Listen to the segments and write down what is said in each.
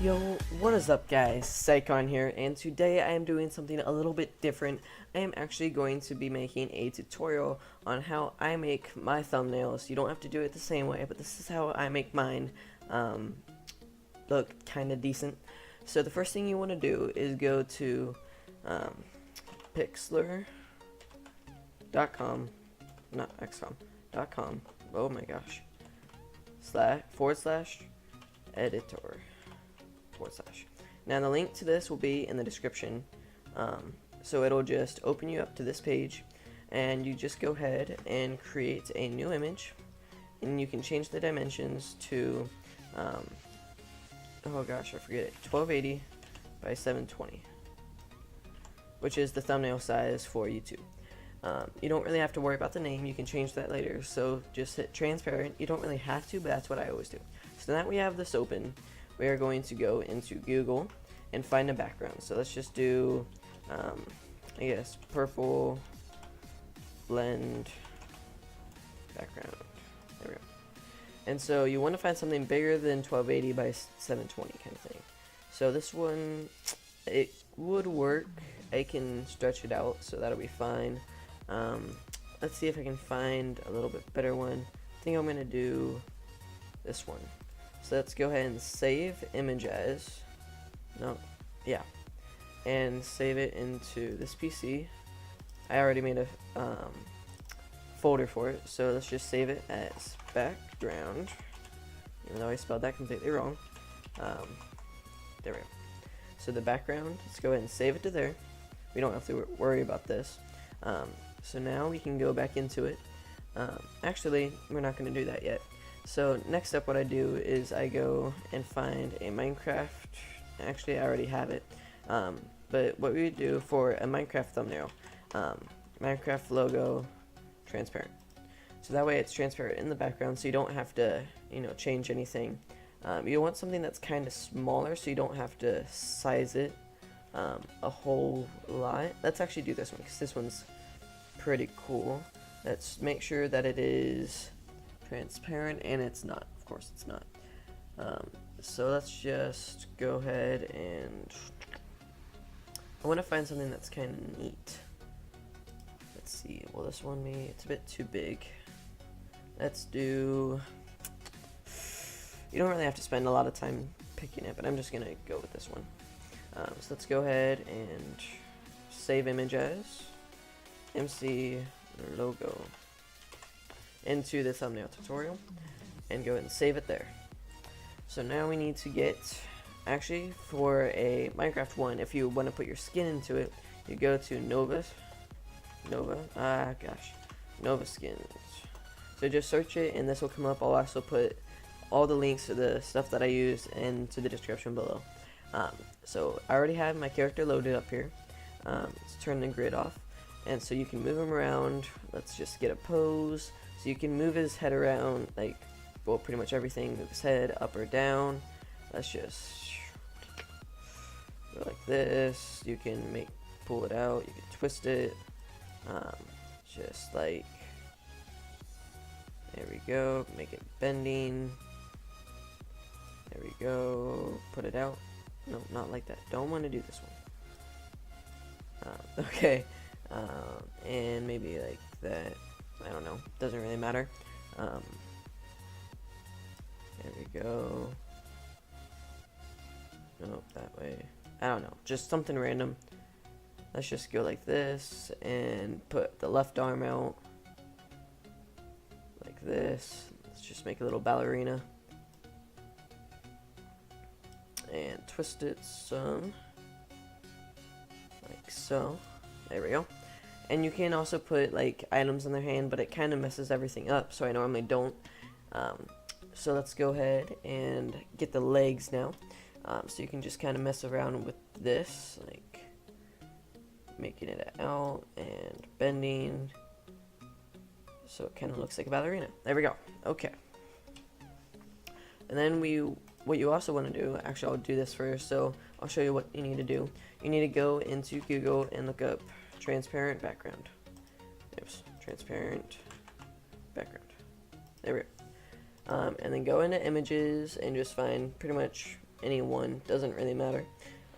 Yo, what is up guys, Psychon here, and today I am doing something a little bit different. I am actually going to be making a tutorial on how I make my thumbnails. You don't have to do it the same way, but this is how I make mine look kinda decent. So the first thing you want to do is go to pixlr.com, not xcom.com, oh my gosh, /editor. Now the link to this will be in the description, so it'll just open you up to this page, and you just go ahead and create a new image, and you can change the dimensions to oh gosh, I forget it, 1280 by 720, which is the thumbnail size for YouTube. You don't really have to worry about the name, you can change that later, so just hit transparent. You don't really have to, but that's what I always do. So now that we have this open, we are going to go into Google and find a background. So let's just do, I guess, purple blend background. There we go. And so you want to find something bigger than 1280 by 720 kind of thing. So this one, it would work. I can stretch it out, so that'll be fine. Let's see if I can find a little bit better one. I think I'm going to do this one. So let's go ahead and save image as, and save it into this PC. I already made a folder for it, so let's just save it as background, even though I spelled that completely wrong. There we go. So the background, let's go ahead and save it to there. We don't have to worry about this. So now we can go back into it. Actually, we're not going to do that yet. So next up, what I do is I go and find a Minecraft. Actually, I already have it. But what we would do for a Minecraft thumbnail, Minecraft logo, transparent. So that way it's transparent in the background, so you don't have to, change anything. You want something that's kind of smaller, so you don't have to size it a whole lot. Let's actually do this one, because this one's pretty cool. Let's make sure that it is transparent, and it's not. Of course it's not. So let's just go ahead and I want to find something that's kind of neat. Let's see, will this one be, it's a bit too big. Let's do, you don't really have to spend a lot of time picking it, but I'm just gonna go with this one. So let's go ahead and save image as MC logo into the thumbnail tutorial and go ahead and save it there. So now we need to get, actually for a Minecraft one, if you want to put your skin into it, you go to Nova skins. So just search it and this will come up. I'll also put all the links to the stuff that I use into the description below. So I already have my character loaded up here. Let's turn the grid off, and so you can move him around. Let's just get a pose. So you can move his head around, like, well, pretty much everything. Move his head up or down. Let's just go like this. You can pull it out. You can twist it. Just like, there we go. Make it bending. There we go. Put it out. No, not like that. Don't want to do this one. Okay. And maybe like that. I don't know. Doesn't really matter. There we go. Nope, that way. I don't know. Just something random. Let's just go like this and put the left arm out. Like this. Let's just make a little ballerina. And twist it some. Like so. There we go. And you can also put like items in their hand, but it kind of messes everything up, so I normally don't. So let's go ahead and get the legs now. So you can just kind of mess around with this, like making it out and bending, so it kind of looks like a ballerina. There we go. Okay. And then what you also want to do, actually I'll do this first, so I'll show you what you need to do. You need to go into Google and look up transparent background. Oops, transparent background. There we go. And then go into images and just find pretty much any one, doesn't really matter.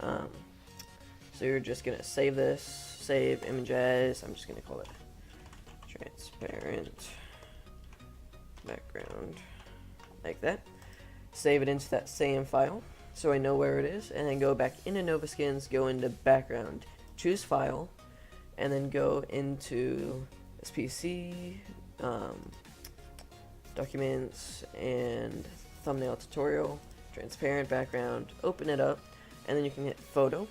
So you're just gonna save this, save image as, I'm just gonna call it transparent background, like that. Save it into that same file so I know where it is, and then go back into Novaskins, go into background, choose file, and then go into this PC, documents, and thumbnail tutorial, transparent background, open it up, and then you can hit photo,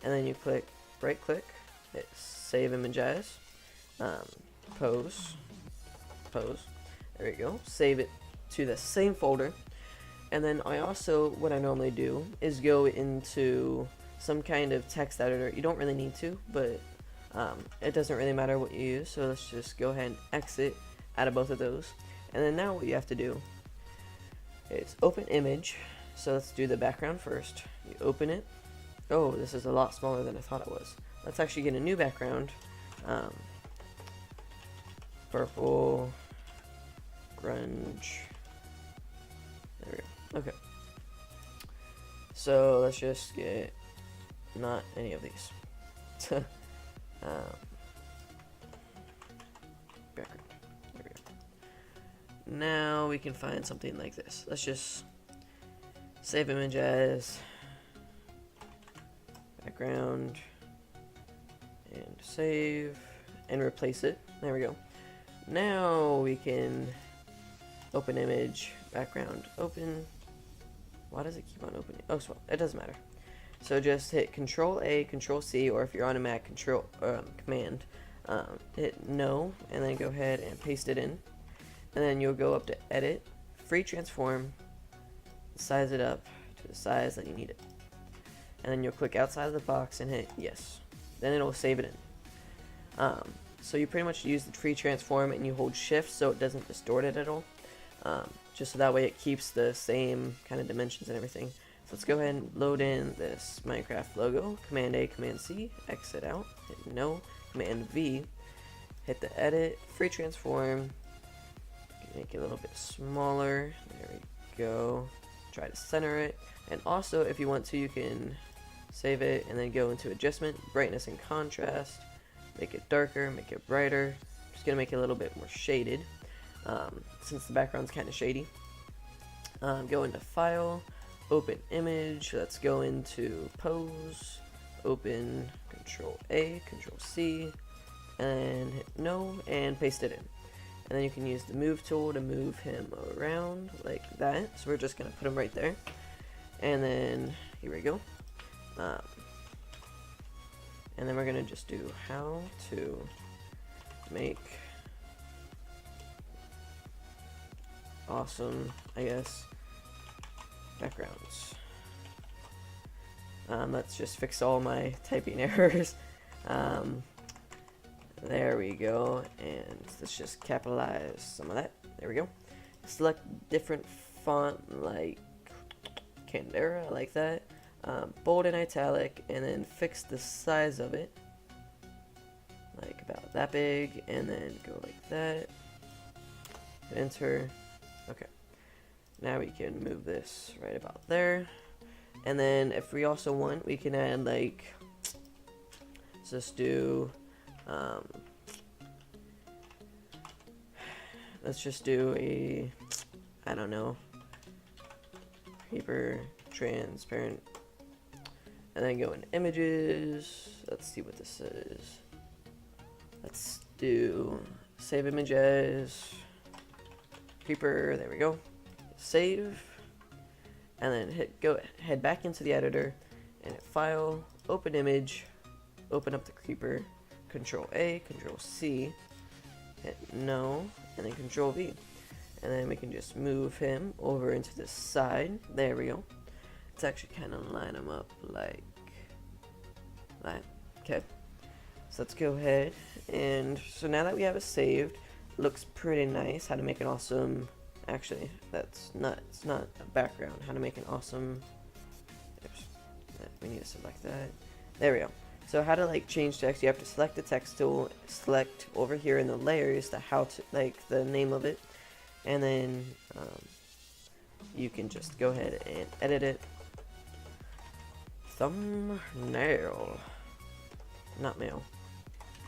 and then you click right click, hit save image as, pose, there we go, save it to the same folder. And then what I normally do is go into some kind of text editor. You don't really need to, but it doesn't really matter what you use, so let's just go ahead and exit out of both of those. And then now what you have to do is open image. So let's do the background first. You open it. Oh, this is a lot smaller than I thought it was. Let's actually get a new background. Purple, grunge. There we go. Okay. So let's just get not any of these. Background. There we go. Now we can find something like this. Let's just save image as background and save and replace it. There we go. Now we can open image, background, open. Why does it keep on opening? Oh, well, it doesn't matter. So just hit Control A, Control C, or if you're on a Mac, Command, hit No, and then go ahead and paste it in. And then you'll go up to Edit, Free Transform, size it up to the size that you need it. And then you'll click outside of the box and hit Yes. Then it'll save it in. So you pretty much use the free transform and you hold shift so it doesn't distort it at all. Just so that way it keeps the same kind of dimensions and everything. So let's go ahead and load in this Minecraft logo. Command A, Command C, exit out, hit No, Command V, hit the edit, free transform, make it a little bit smaller, there we go, try to center it, and also if you want to you can save it and then go into adjustment, brightness and contrast, make it darker, make it brighter, just gonna make it a little bit more shaded. Since the background's kind of shady. Go into File, Open Image, let's go into Pose, Open, Control A, Control C, and hit No, and paste it in. And then you can use the Move tool to move him around, like that. So we're just going to put him right there. And then, here we go. And then we're going to just do how to make awesome, I guess, backgrounds. Let's just fix all my typing errors. There we go, and let's just capitalize some of that. There we go. Select different font like Canberra, like that. Bold and italic, and then fix the size of it, like about that big, and then go like that. Enter. Okay. Now we can move this right about there. And then if we also want, we can add like, let's just do, let's just do a, I don't know, paper transparent, and then go in images. Let's see what this is. Let's do save image as creeper. There we go. Save, and then head back into the editor and hit File, Open Image, open up the creeper, Control A, Control C, hit No, and then Control V, and then we can just move him over into the side. There we go. Let's actually kind of line him up like that. Okay, so let's go ahead, and so now that we have it saved, looks pretty nice. How to make an awesome, actually it's not a background, how to make an awesome, we need to select that, there we go. So how to like change text, you have to select the text tool, select over here in the layers the how to, like the name of it, and then you can just go ahead and edit it. Thumbnail. Not mail.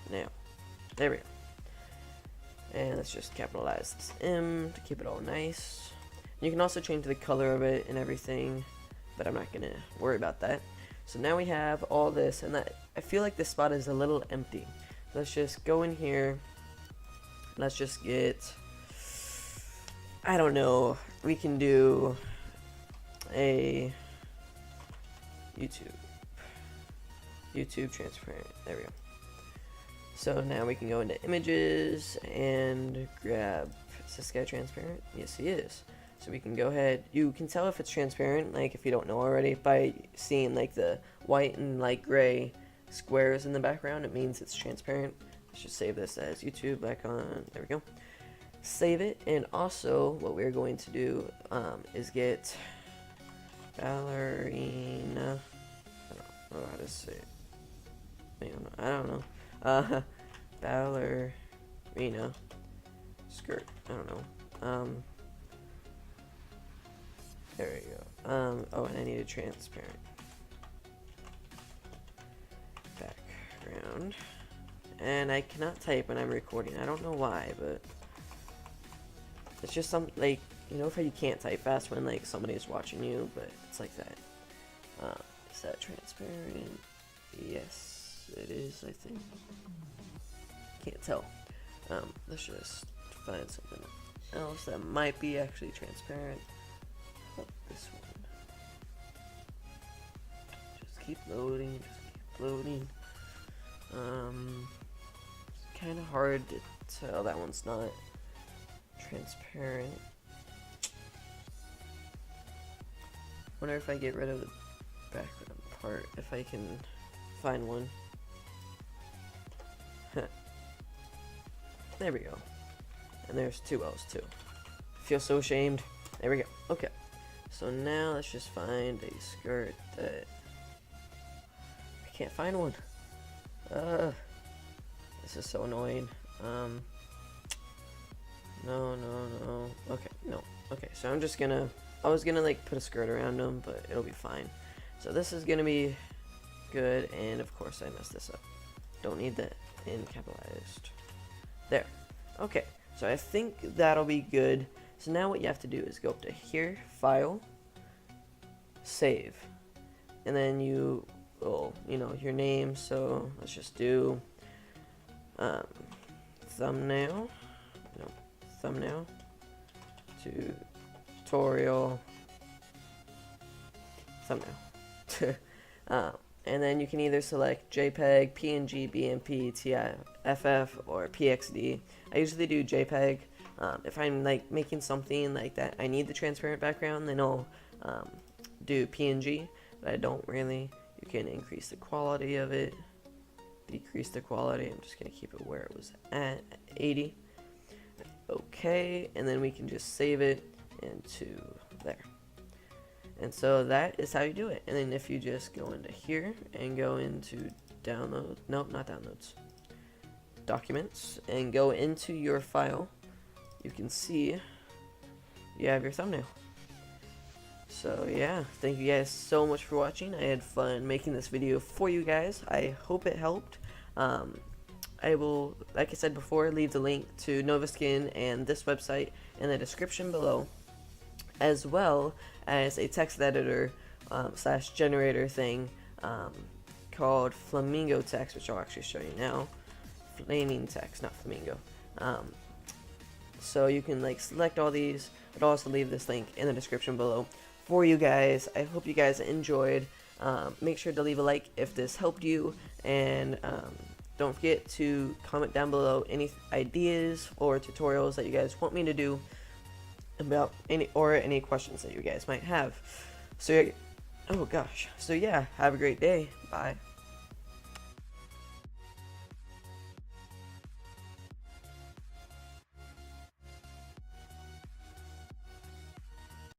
Nail. There we go. And let's just capitalize this M to keep it all nice. You can also change the color of it and everything, but I'm not going to worry about that. So now we have all this, and I feel like this spot is a little empty. Let's just go in here. Let's just get, I don't know, we can do a YouTube transparent. There we go. So now we can go into images and grab, is this guy transparent? Yes, he is. So we can go ahead, you can tell if it's transparent, like if you don't know already, by seeing like the white and light gray squares in the background. It means it's transparent. Let's just save this as YouTube back on, there we go. Save it, and also what we're going to do is get ballerina, I don't know how to say it. I don't know. Ballerina skirt. I don't know. There we go. Oh, and I need a transparent background. And I cannot type when I'm recording. I don't know why, but it's just some, like, you know, if you can't type fast when like somebody's watching you, but it's like that. Is that transparent? Yes, it is, I think. Can't tell. Let's just find something else that might be actually transparent. Oh, this one. Just keep loading, just keep loading. It's kind of hard to tell. That one's not transparent. Wonder if I get rid of the background part, if I can find one. There we go. And there's two L's too. I feel so ashamed. There we go. Okay. So now let's just find a skirt that I can't find one. This is so annoying. No. Okay, no. Okay, so I'm just gonna, I was gonna like put a skirt around them, but it'll be fine. So this is gonna be good, and of course I messed this up. Don't need that in capitalized. There. Okay, so I think that'll be good. So now what you have to do is go up to here, File, Save, and then you will, you know, your name. So let's just do thumbnail, no, thumbnail, tutorial, thumbnail. And then you can either select JPEG, PNG, BMP, TIFF, or PXD. I usually do JPEG. If I'm like making something like that, I need the transparent background, then I'll do PNG, but I don't really. You can increase the quality of it, decrease the quality. I'm just gonna keep it where it was at 80. Okay, and then we can just save it into there. And so that is how you do it. And then if you just go into here and go into download, nope, not downloads, documents, and go into your file, you can see you have your thumbnail. So yeah, thank you guys so much for watching. I had fun making this video for you guys. I hope it helped. I will, like I said before, leave the link to Novaskin and this website in the description below, as well as a text editor slash generator thing called Flamingo Text, which I'll actually show you now. Flaming Text, not Flamingo. So you can like select all these, but I'll also leave this link in the description below for you guys. I hope you guys enjoyed. Make sure to leave a like if this helped you, and don't forget to comment down below any ideas or tutorials that you guys want me to do about any questions that you guys might have. So, oh gosh. So yeah, have a great day. Bye.